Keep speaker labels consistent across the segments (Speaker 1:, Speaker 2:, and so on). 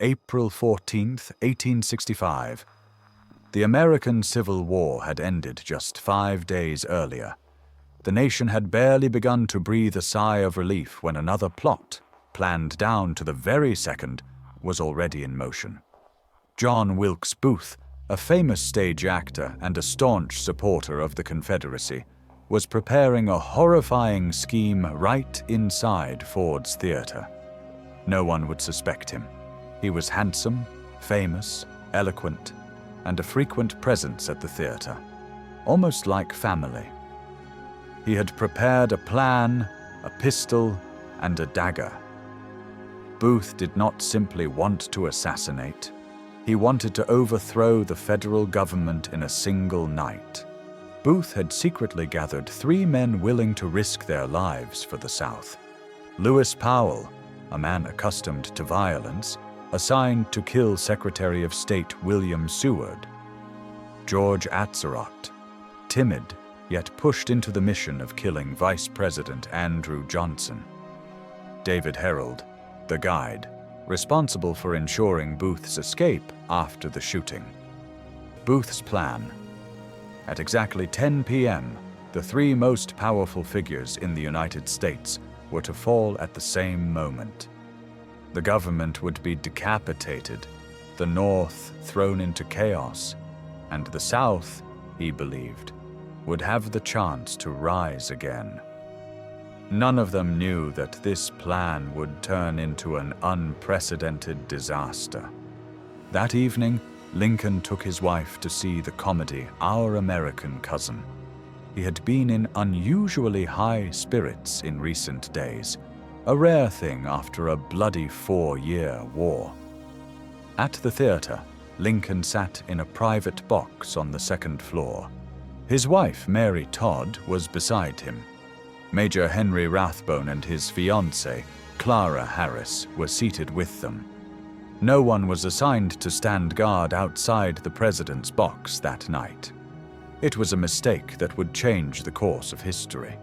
Speaker 1: April 14th, 1865. The American Civil War had ended just 5 days earlier. The nation had barely begun to breathe a sigh of relief when another plot, planned down to the very second, was already in motion. John Wilkes Booth, a famous stage actor and a staunch supporter of the Confederacy, was preparing a horrifying scheme right inside Ford's Theater. No one would suspect him. He was handsome, famous, eloquent, and a frequent presence at the theater, almost like family. He had prepared a plan, a pistol, and a dagger. Booth did not simply want to assassinate. He wanted to overthrow the federal government in a single night. Booth had secretly gathered 3 men willing to risk their lives for the South. Lewis Powell, a man accustomed to violence, assigned to kill Secretary of State William Seward. George Atzerodt, timid, yet pushed into the mission of killing Vice President Andrew Johnson. David Herold, the guide, responsible for ensuring Booth's escape after the shooting. Booth's plan. At exactly 10 p.m., the 3 most powerful figures in the United States were to fall at the same moment. The government would be decapitated, the North thrown into chaos, and the South, he believed, would have the chance to rise again. None of them knew that this plan would turn into an unprecedented disaster. That evening, Lincoln took his wife to see the comedy Our American Cousin. He had been in unusually high spirits in recent days, a rare thing after a bloody 4-year war. At the theater, Lincoln sat in a private box on the 2nd floor. His wife, Mary Todd, was beside him. Major Henry Rathbone and his fiancée, Clara Harris, were seated with them. No one was assigned to stand guard outside the president's box that night. It was a mistake that would change the course of history.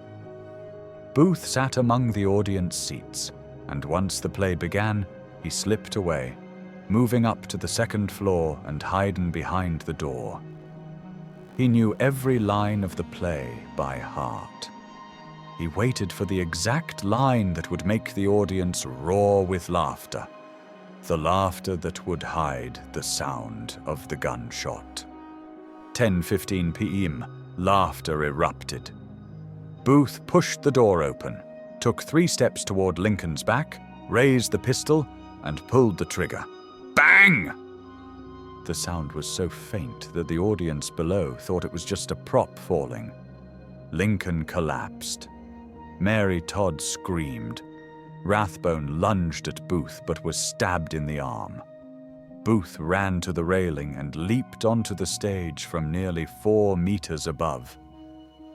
Speaker 1: Booth sat among the audience seats, and once the play began, he slipped away, moving up to the 2nd floor and hiding behind the door. He knew every line of the play by heart. He waited for the exact line that would make the audience roar with laughter, the laughter that would hide the sound of the gunshot. 10:15 p.m., laughter erupted. Booth pushed the door open, took 3 steps toward Lincoln's back, raised the pistol, and pulled the trigger. Bang! The sound was so faint that the audience below thought it was just a prop falling. Lincoln collapsed. Mary Todd screamed. Rathbone lunged at Booth but was stabbed in the arm. Booth ran to the railing and leaped onto the stage from nearly 4 meters above.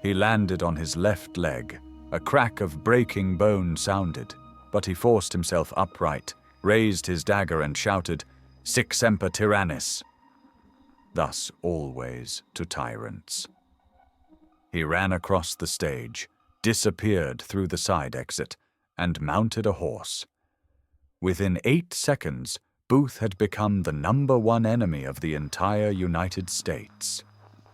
Speaker 1: He landed on his left leg. A crack of breaking bone sounded, but he forced himself upright, raised his dagger and shouted, "Sic semper tyrannis," thus always to tyrants. He ran across the stage, disappeared through the side exit, and mounted a horse. Within 8 seconds, Booth had become the #1 enemy of the entire United States.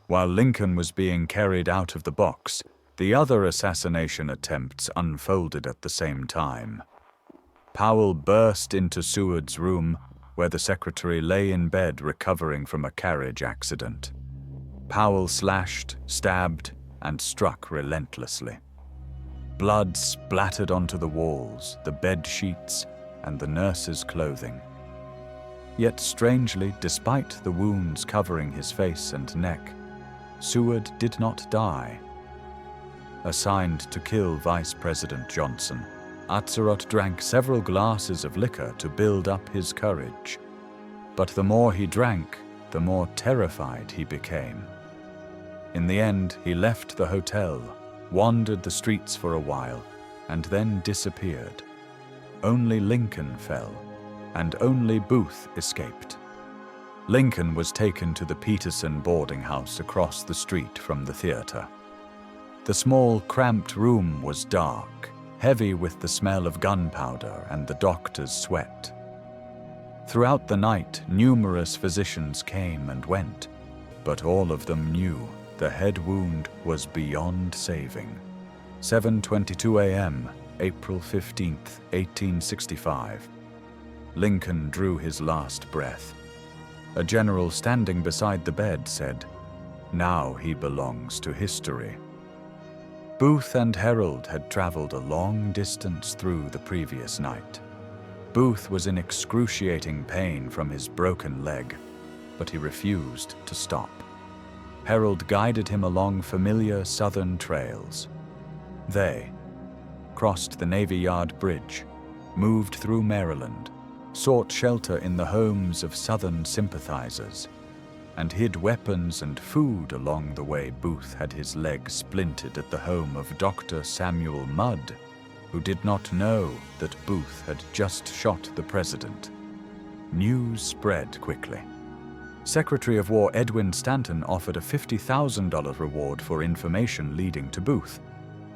Speaker 1: While Lincoln was being carried out of the box, the other assassination attempts unfolded at the same time. Powell burst into Seward's room, where the secretary lay in bed recovering from a carriage accident. Powell slashed, stabbed, and struck relentlessly. Blood splattered onto the walls, the bed sheets, and the nurse's clothing. Yet strangely, despite the wounds covering his face and neck, Seward did not die. Assigned to kill Vice President Johnson, Atzerodt drank several glasses of liquor to build up his courage. But the more he drank, the more terrified he became. In the end, he left the hotel, wandered the streets for a while, and then disappeared. Only Lincoln fell, and only Booth escaped. Lincoln was taken to the Peterson boarding house across the street from the theater. The small, cramped room was dark, heavy with the smell of gunpowder and the doctor's sweat. Throughout the night, numerous physicians came and went, but all of them knew the head wound was beyond saving. 7:22 a.m., April 15, 1865. Lincoln drew his last breath. A general standing beside the bed said, "Now he belongs to history." Booth and Herold had traveled a long distance through the previous night. Booth was in excruciating pain from his broken leg, but he refused to stop. Herold guided him along familiar southern trails. They crossed the Navy Yard Bridge, moved through Maryland, sought shelter in the homes of Southern sympathizers, and hid weapons and food along the way. Booth had his leg splintered at the home of Dr. Samuel Mudd, who did not know that Booth had just shot the president. News spread quickly. Secretary of War Edwin Stanton offered a $50,000 reward for information leading to Booth,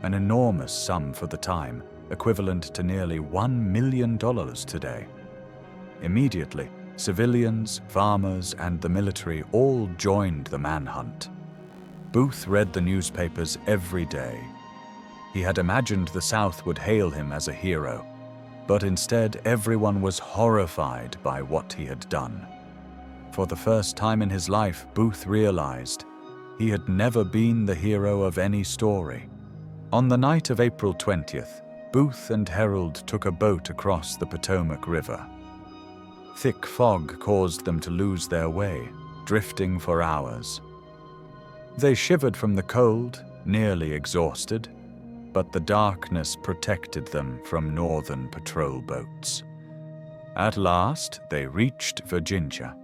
Speaker 1: an enormous sum for the time, equivalent to nearly $1 million today. Immediately, civilians, farmers, and the military all joined the manhunt. Booth read the newspapers every day. He had imagined the South would hail him as a hero, but instead everyone was horrified by what he had done. For the first time in his life, Booth realized he had never been the hero of any story. On the night of April 20th, Booth and Herold took a boat across the Potomac River. Thick fog caused them to lose their way, drifting for hours. They shivered from the cold, nearly exhausted, but the darkness protected them from northern patrol boats. At last, they reached Virginia,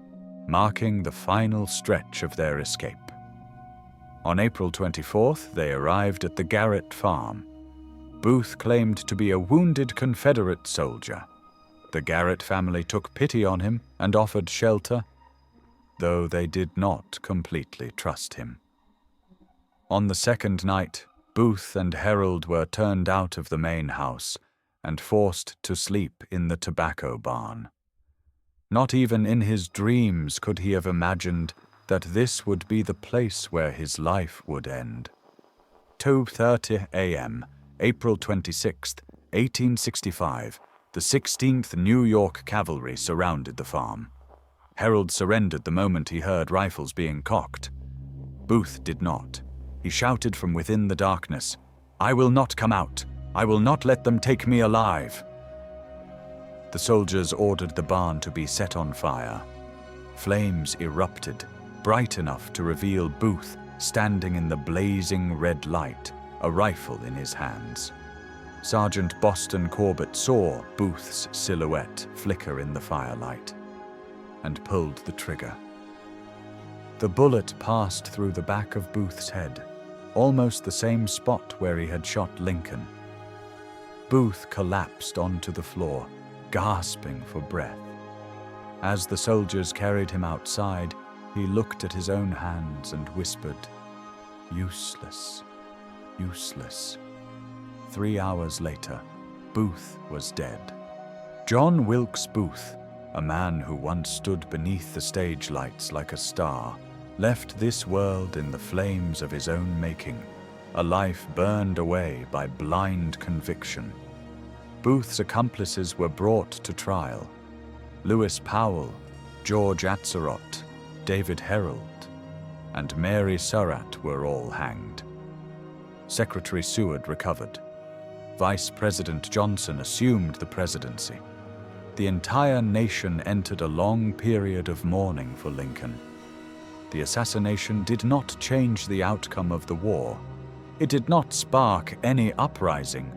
Speaker 1: marking the final stretch of their escape. On April 24th, they arrived at the Garrett farm. Booth claimed to be a wounded Confederate soldier. The Garrett family took pity on him and offered shelter, though they did not completely trust him. On the second night, Booth and Herold were turned out of the main house and forced to sleep in the tobacco barn. Not even in his dreams could he have imagined that this would be the place where his life would end. 2:30 a.m., April 26, 1865, the 16th New York Cavalry surrounded the farm. Herold surrendered the moment he heard rifles being cocked. Booth did not. He shouted from within the darkness, "I will not come out. I will not let them take me alive." The soldiers ordered the barn to be set on fire. Flames erupted, bright enough to reveal Booth standing in the blazing red light, a rifle in his hands. Sergeant Boston Corbett saw Booth's silhouette flicker in the firelight and pulled the trigger. The bullet passed through the back of Booth's head, almost the same spot where he had shot Lincoln. Booth collapsed onto the floor, gasping for breath. As the soldiers carried him outside, he looked at his own hands and whispered, "Useless, useless." 3 hours later, Booth was dead. John Wilkes Booth, a man who once stood beneath the stage lights like a star, left this world in the flames of his own making, a life burned away by blind conviction. Booth's accomplices were brought to trial. Lewis Powell, George Atzerodt, David Herold, and Mary Surratt were all hanged. Secretary Seward recovered. Vice President Johnson assumed the presidency. The entire nation entered a long period of mourning for Lincoln. The assassination did not change the outcome of the war. It did not spark any uprising.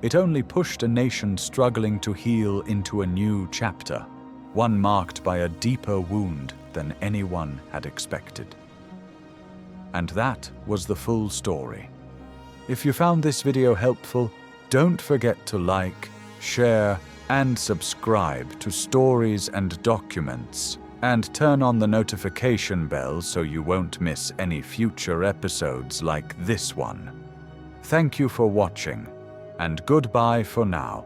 Speaker 1: It only pushed a nation struggling to heal into a new chapter, one marked by a deeper wound than anyone had expected. And that was the full story. If you found this video helpful, don't forget to like, share, and subscribe to Stories and Documents, and turn on the notification bell so you won't miss any future episodes like this one. Thank you for watching, and goodbye for now.